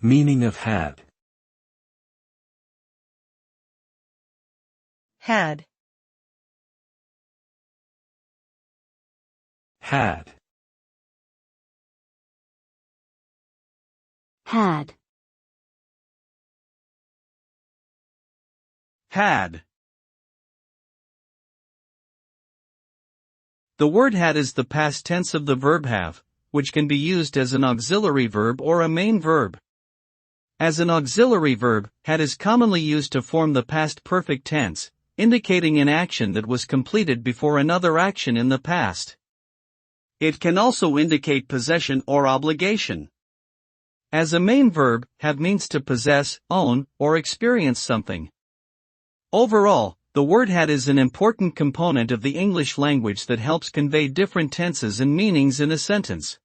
Meaning of had. Had. Had. Had. Had. The word had is the past tense of the verb have, which can be used as an auxiliary verb or a main verb. As an auxiliary verb, had is commonly used to form the past perfect tense, indicating an action that was completed before another action in the past. It can also indicate possession or obligation. As a main verb, have means to possess, own, or experience something. Overall, the word had is an important component of the English language that helps convey different tenses and meanings in a sentence.